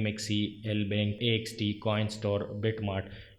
MXC, LBank, AXT, CoinStore, Bitmart,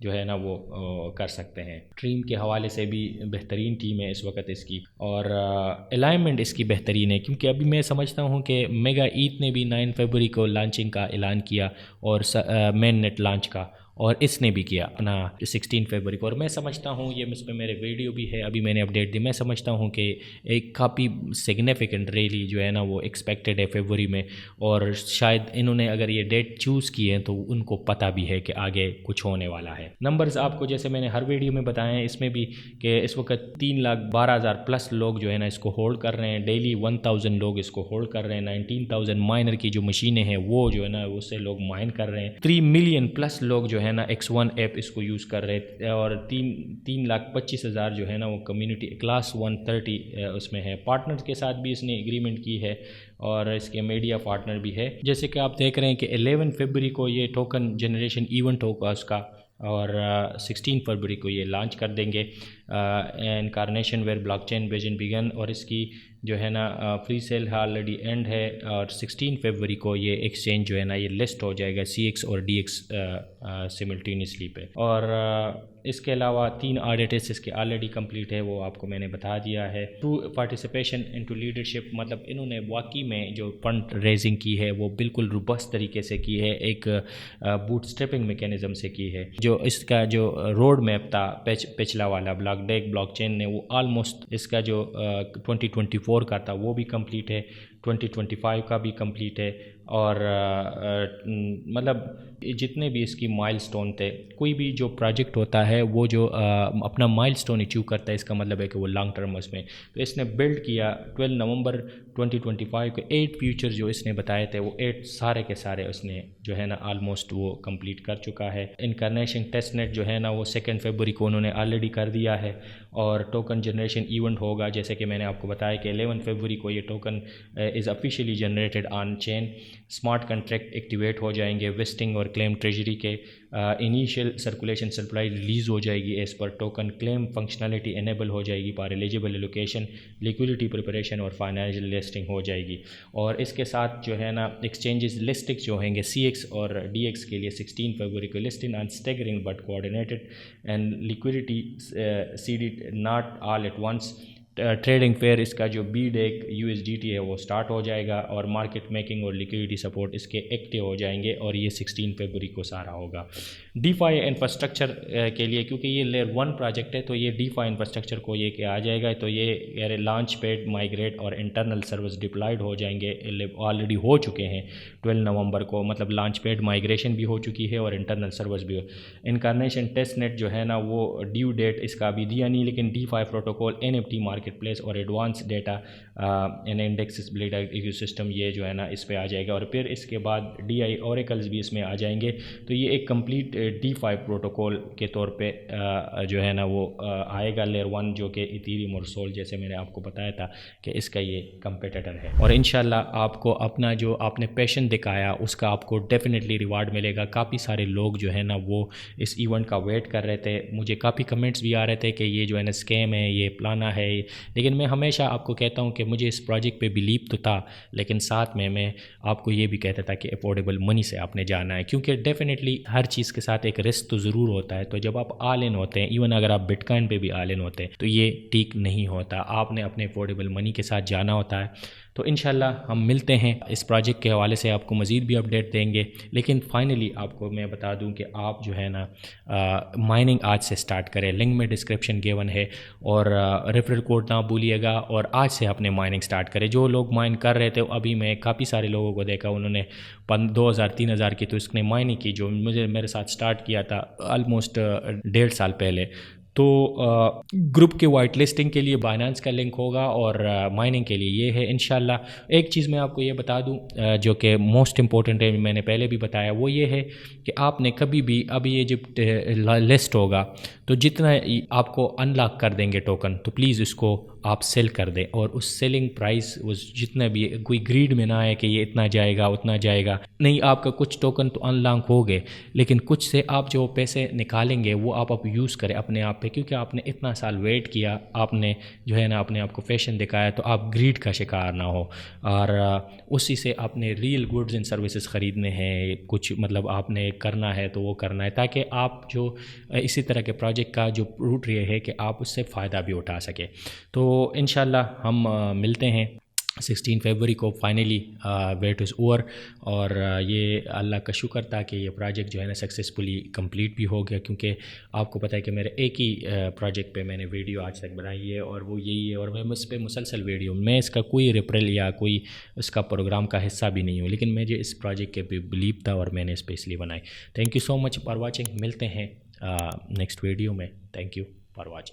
جو ہے نا وہ کر سکتے ہیں. ٹیم کے حوالے سے بھی بہترین ٹیم ہے اس وقت اس کی, اور الائنمنٹ اس کی بہترین ہے, کیونکہ ابھی میں سمجھتا ہوں کہ میگا ایتھ نے بھی 9 فروری کو لانچنگ کا اعلان کیا اور مین نیٹ لانچ کا, اور اس نے بھی کیا اپنا 16 فروری کو. اور میں سمجھتا ہوں یہ اس پہ میرے ویڈیو بھی ہے, ابھی میں نے اپڈیٹ دی, میں سمجھتا ہوں کہ ایک کافی سگنیفیکنٹ ریلی جو ہے نا وہ ایکسپیکٹڈ ہے فروری میں, اور شاید انہوں نے اگر یہ ڈیٹ چوز کی ہے تو ان کو پتہ بھی ہے کہ آگے کچھ ہونے والا ہے. نمبرز آپ کو جیسے میں نے ہر ویڈیو میں بتائے ہیں, اس میں بھی کہ اس وقت 3,12,000 پلس لوگ جو ہے نا اس کو ہولڈ کر رہے ہیں, ڈیلی 1,000 لوگ اس کو ہولڈ کر رہے ہیں, 19,000 مائنر کی جو مشینیں ہیں وہ جو ہے نا اس سے لوگ مائن کر رہے ہیں, 3 ملین پلس لوگ جو ہے نا X1 ایپ اس کو یوز کر رہے ہیں, اور 3,25,000 جو ہے نا وہ کمیونٹی کلاس 130 اس میں ہے. پارٹنر کے ساتھ بھی اس نے ایگریمنٹ کی ہے اور اس کے میڈیا پارٹنر بھی ہے. جیسے کہ آپ دیکھ رہے ہیں کہ 11 فروری کو یہ ٹوکن جنریشن ایونٹ ہوگا اس کا, اور 16 فروری کو یہ لانچ کر دیں گے. Incarnation where blockchain vision began, اور اس کی جو ہے نا فری سیل آلریڈی اینڈ ہے, اور 16 فروری کو یہ ایکسچینج جو ہے نا یہ لسٹ ہو جائے گا CX اور DX سملٹینیسلی پہ. اور اس کے علاوہ 3 آڈیٹس اس کے آلریڈی کمپلیٹ ہے, وہ آپ کو میں نے بتا دیا ہے. ٹرو پارٹیسپیشن انٹو لیڈرشپ, مطلب انہوں نے واقعی میں جو فنڈ ریزنگ کی ہے وہ بالکل روبسٹ طریقے سے کی ہے, ایک بوٹ اسٹریپنگ میکینزم سے کی ہے. جو اس کا جو روڈ میپ تھا پچھلا والا بلاک ڈیک بلاک چین نے, وہ آلموسٹ اس کا جو 2024 کا تھا وہ بھی کمپلیٹ ہے, 2025 کا بھی کمپلیٹ ہے, اور مطلب جتنے بھی اس کی مائل سٹون تھے, کوئی بھی جو پروجیکٹ ہوتا ہے وہ جو اپنا مائل سٹون اچیو کرتا ہے, اس کا مطلب ہے کہ وہ لانگ ٹرم اس میں. تو اس نے بلڈ کیا 12 نومبر 2025 کو 8 فیوچر جو اس نے بتائے تھے, وہ 8 سارے کے سارے اس نے جو ہے نا آلموسٹ وہ کمپلیٹ کر چکا ہے. انکارنیشن ٹیسٹ نیٹ جو ہے نا وہ 2 فروری کو انہوں نے آلریڈی کر دیا ہے, اور ٹوکن جنریشن ایونٹ ہوگا جیسے کہ میں نے آپ کو بتایا کہ 11 فروری کو یہ token is officially generated on chain. Smart contract activate ہو جائیں گے, ویسٹنگ اور کلیم ٹریجری کے انیشیل سرکولیشن سپلائی ریلیز ہو جائے گی as per token, claim functionality enable ہو جائے گی per eligible allocation, liquidity preparation اور فائنینشیل لسٹنگ ہو جائے گی. اور اس کے ساتھ جو ہے نا ایکسچینجز لسٹنگ جو ہیں گے CX اور DX کے لیے 16 فروری کو listing on staggering but coordinated and liquidity seeded not all at once. Trading fair اس کا جو BDEC USDT ہے وہ سٹارٹ ہو جائے گا, اور مارکیٹ میکنگ اور لیکوڈیٹی سپورٹ اس کے ایکٹیو ہو جائیں گے, اور یہ 16 فروری کو سارا ہوگا. DeFi انفراسٹرکچر کے لیے, کیونکہ یہ لیئر 1 پروجیکٹ ہے تو یہ DeFi انفراسٹرکچر کو یہ کہ آ جائے گا, تو یہ لانچ پیڈ مائیگریٹ اور انٹرنل سروس ڈپلائڈ ہو جائیں گے, آلریڈی ہو چکے ہیں 12 نومبر کو, مطلب لانچ پیڈ مائیگریشن بھی ہو چکی ہے اور انٹرنل سروس بھی. انکارنیشن ٹیسٹ نیٹ جو ہے نا وہ ڈیو ڈیٹ اس کا بھی دیا نہیں, لیکن DeFi protocol NFT marketplace اور advance data index blade ecosystem یہ جو ہے نا اس پہ آ جائے گا, اور پھر اس کے بعد DI اوریکلز بھی اس میں آ جائیں گے. تو یہ ایک کمپلیٹ DeFi پروٹوکول کے طور پہ جو ہے نا وہ آئے گا لیئر 1, جو کہ ایتھیریم اور سول جیسے میں نے آپ کو بتایا تھا کہ اس کا یہ کمپیٹیٹر ہے. اور انشاءاللہ آپ کو اپنا جو آپ نے پیشن دکھایا اس کا آپ کو ڈیفینیٹلی ریوارڈ ملے گا. کافی سارے لوگ جو ہے نا وہ اس ایونٹ کا ویٹ کر رہے تھے, مجھے کافی کمنٹس بھی آ رہے تھے کہ یہ جو ہے نا اسکیم ہے, یہ پلانا ہے, لیکن میں ہمیشہ آپ کو کہتا ہوں کہ مجھے اس پروجیکٹ پہ بلیو تو تھا, لیکن ساتھ میں آپ کو یہ بھی کہتا تھا کہ افورڈیبل منی سے آپ نے جانا ہے, کیونکہ ڈیفینیٹلی ہر چیز کے ساتھ ایک رسک تو ضرور ہوتا ہے. تو جب آپ آل ان ہوتے ہیں, ایون اگر آپ بٹ کوائن پہ بھی آل ان ہوتے ہیں, تو یہ ٹھیک نہیں ہوتا, آپ نے اپنے افورڈیبل منی کے ساتھ جانا ہوتا ہے. تو انشاءاللہ ہم ملتے ہیں اس پروجیکٹ کے حوالے سے, آپ کو مزید بھی اپڈیٹ دیں گے. لیکن فائنلی آپ کو میں بتا دوں کہ آپ جو ہے نا مائننگ آج سے سٹارٹ کریں, لنک میں ڈسکرپشن گیون ہے, اور ریفرل کوڈ نہ بھولیے گا, اور آج سے اپنے مائننگ سٹارٹ کریں. جو لوگ مائن کر رہے تھے, ابھی میں کافی سارے لوگوں کو دیکھا انہوں نے 2,000-3,000 کی تو اس نے مائننگ کی, جو میرے ساتھ سٹارٹ کیا تھا آلموسٹ 1.5 سال پہلے. تو گروپ کے وائٹ لسٹنگ کے لیے بائنانس کا لنک ہوگا, اور مائننگ کے لیے یہ ہے انشاءاللہ. ایک چیز میں آپ کو یہ بتا دوں جو کہ موسٹ امپورٹنٹ ہے, میں نے پہلے بھی بتایا, وہ یہ ہے کہ آپ نے کبھی بھی, ابھی یہ جب لسٹ ہوگا تو جتنا آپ کو ان لاک کر دیں گے ٹوکن, تو پلیز اس کو آپ سیل کر دیں, اور اس سیلنگ پرائس جتنا بھی, کوئی گریڈ میں نہ آئے کہ یہ اتنا جائے گا اتنا جائے گا. نہیں, آپ کا کچھ ٹوکن تو ان لاک ہو گئے, لیکن کچھ سے آپ جو پیسے نکالیں گے وہ آپ یوز کریں, اپنے آپ پہ، کیونکہ آپ نے اتنا سال ویٹ کیا، آپ نے جو ہے نا اپنے آپ کو فیشن دکھایا، تو آپ گریڈ کا شکار نہ ہو، اور اسی سے آپ نے ریئل گڈز اینڈ سروسز خریدنے ہیں، کچھ مطلب آپ نے کرنا ہے تو وہ کرنا ہے، تاکہ آپ جو اسی طرح کے پروجیکٹ کا جو روٹ یہ ہے کہ آپ اس سے فائدہ بھی اٹھا سکیں۔ تو انشاءاللہ ہم ملتے ہیں 16 فیبروری کو، فائنلی ویٹ از اوور، اور یہ اللہ کا شکر تھا کہ یہ پروجیکٹ جو ہے نا سکسیزفلی کمپلیٹ بھی ہو گیا، کیونکہ آپ کو پتہ ہے کہ میرے ایک ہی پروجیکٹ پہ میں نے ویڈیو آج تک بنائی ہے، اور وہ یہی ہے، اور میں اس پہ مسلسل ویڈیو، میں اس کا کوئی ریپرل یا کوئی اس کا پروگرام کا حصہ بھی نہیں ہوں، لیکن مجھے اس پروجیکٹ کے بھی بلیو تھا اور میں نے اس پہ اس لیے بنائی۔ Thank you so much for watching, ملتے ہیں نیکسٹ ویڈیو میں، تھینک یو فار واچنگ۔